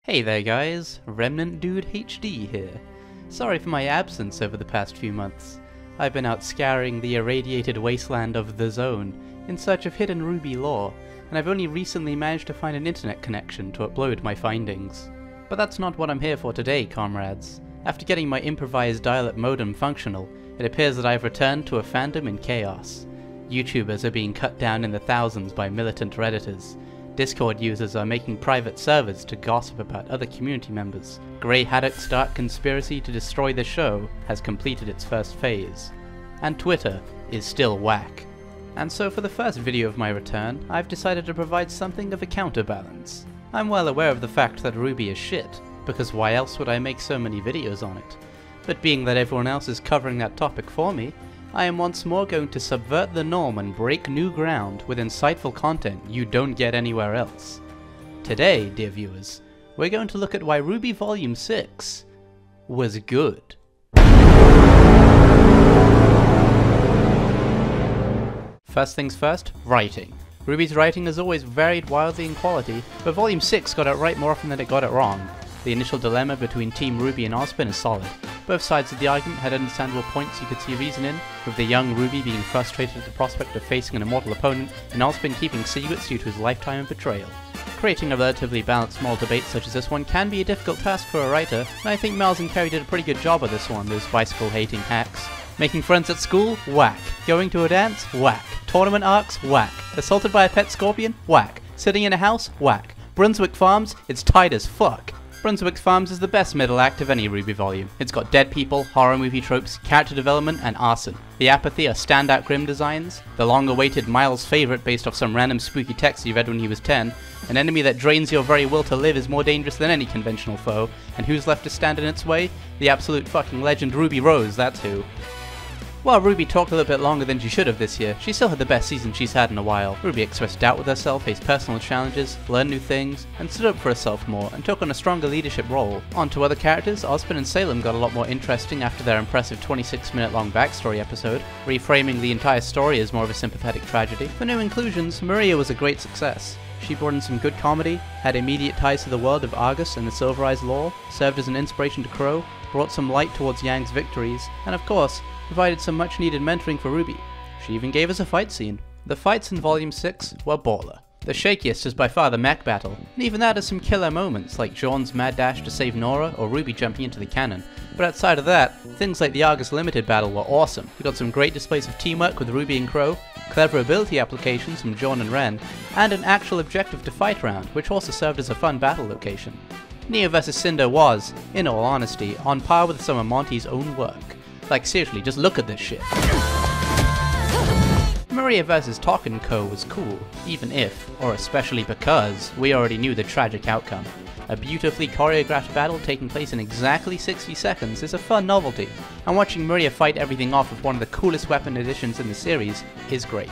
Hey there guys, RemnantDudeHD here. Sorry for my absence over the past few months. I've been out scouring the irradiated wasteland of the Zone in search of hidden RWBY lore, and I've only recently managed to find an internet connection to upload my findings. But that's not what I'm here for today, comrades. After getting my improvised dial-up modem functional, it appears that I've returned to a fandom in chaos. YouTubers are being cut down in the thousands by militant Redditors. Discord users are making private servers to gossip about other community members. Grey Haddock's dark conspiracy to destroy the show has completed its first phase. And Twitter is still whack. And so for the first video of my return, I've decided to provide something of a counterbalance. I'm well aware of the fact that RWBY is shit, because why else would I make so many videos on it? But being that everyone else is covering that topic for me, I am once more going to subvert the norm and break new ground with insightful content you don't get anywhere else. Today, dear viewers, we're going to look at why RWBY Volume 6 was good. First things first, writing. RWBY's writing has always varied wildly in quality, but Volume 6 got it right more often than it got it wrong. The initial dilemma between Team RWBY and Ozpin is solid. Both sides of the argument had understandable points you could see reason in, with the young RWBY being frustrated at the prospect of facing an immortal opponent, and Ozpin keeping secrets due to his lifetime of betrayal. Creating a relatively balanced small debate such as this one can be a difficult task for a writer, and I think Miles and Kerry did a pretty good job of this one, those bicycle-hating hacks. Making friends at school? Whack. Going to a dance? Whack. Tournament arcs? Whack. Assaulted by a pet scorpion? Whack. Sitting in a house? Whack. Brunswick Farms? It's tight as fuck. Brunswick Farms is the best middle act of any RWBY volume. It's got dead people, horror movie tropes, character development, and arson. The Apathy are standout grim designs, the long-awaited Miles' favourite based off some random spooky text he read when he was 10, an enemy that drains your very will to live is more dangerous than any conventional foe, and who's left to stand in its way? The absolute fucking legend Ruby Rose, that's who. While RWBY talked a little bit longer than she should have this year, she still had the best season she's had in a while. RWBY expressed doubt with herself, faced personal challenges, learned new things, and stood up for herself more, and took on a stronger leadership role. On to other characters, Ozpin and Salem got a lot more interesting after their impressive 26-minute long backstory episode, reframing the entire story as more of a sympathetic tragedy. For new inclusions, Maria was a great success. She brought in some good comedy, had immediate ties to the world of Argus and the Silver Eyes lore, served as an inspiration to Crow, brought some light towards Yang's victories, and of course, provided some much needed mentoring for RWBY. She even gave us a fight scene. The fights in Volume 6 were baller. The shakiest is by far the mech battle, and even that has some killer moments like Jean's mad dash to save Nora or RWBY jumping into the cannon. But outside of that, things like the Argus Limited battle were awesome. We got some great displays of teamwork with RWBY and Crow, clever ability applications from Jean and Ren, and an actual objective to fight round, which also served as a fun battle location. Neo vs Cinder was, in all honesty, on par with some of Monty's own work. Like seriously, just look at this shit. Maria vs Talk & Co was cool, even if, or especially because, we already knew the tragic outcome. A beautifully choreographed battle taking place in exactly 60 seconds is a fun novelty, and watching Maria fight everything off with one of the coolest weapon additions in the series is great.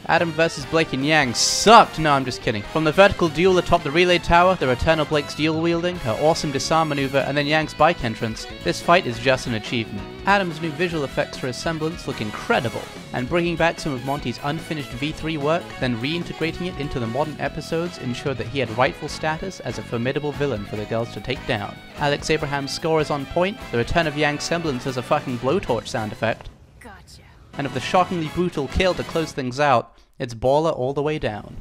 Adam vs Blake and Yang sucked! No, I'm just kidding. From the vertical duel atop the relay tower, the return of Blake's dual wielding, her awesome disarm maneuver, and then Yang's bike entrance, this fight is just an achievement. Adam's new visual effects for his semblance look incredible, and bringing back some of Monty's unfinished V3 work, then reintegrating it into the modern episodes ensured that he had rightful status as a formidable villain for the girls to take down. Alex Abraham's score is on point, the return of Yang's semblance as a fucking blowtorch sound effect, gotcha. And of the shockingly brutal kill to close things out, it's baller all the way down.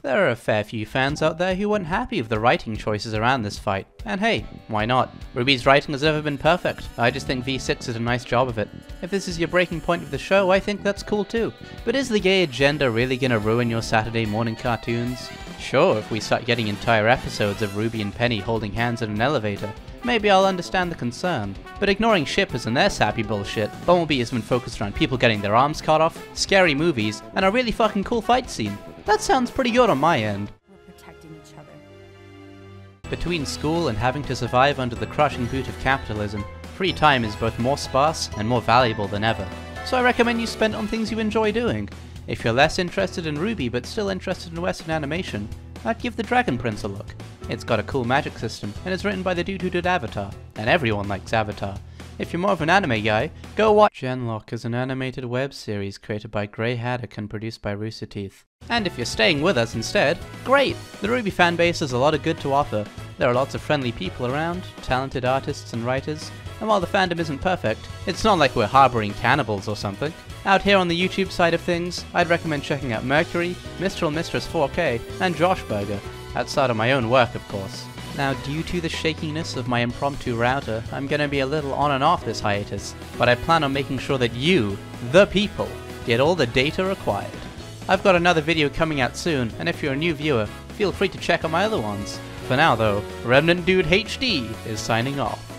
There are a fair few fans out there who weren't happy with the writing choices around this fight, and hey, why not? RWBY's writing has never been perfect, I just think V6 did a nice job of it. If this is your breaking point of the show, I think that's cool too. But is the gay agenda really gonna ruin your Saturday morning cartoons? Sure, if we start getting entire episodes of RWBY and Penny holding hands in an elevator, maybe I'll understand the concern. But ignoring shippers and their sappy bullshit, Bumblebee has been focused around people getting their arms cut off, scary movies, and a really fucking cool fight scene. That sounds pretty good on my end. We're protecting each other. Between school and having to survive under the crushing boot of capitalism, free time is both more sparse and more valuable than ever. So I recommend you spend it on things you enjoy doing. If you're less interested in RWBY but still interested in Western animation, I'd give The Dragon Prince a look. It's got a cool magic system, and it's written by the dude who did Avatar, and everyone likes Avatar. If you're more of an anime guy, go watch Genlock is an animated web series created by Grey Haddock and produced by Rooster Teeth. And if you're staying with us instead, great! The RWBY fanbase has a lot of good to offer. There are lots of friendly people around, talented artists and writers, and while the fandom isn't perfect, it's not like we're harboring cannibals or something. Out here on the YouTube side of things, I'd recommend checking out Mercury, Mistral Mistress 4K, and Joshburger, outside of my own work of course. Now, due to the shakiness of my impromptu router, I'm gonna be a little on and off this hiatus, but I plan on making sure that you, the people, get all the data required. I've got another video coming out soon, and if you're a new viewer, feel free to check out my other ones. For now though, RemnantDudeHD is signing off.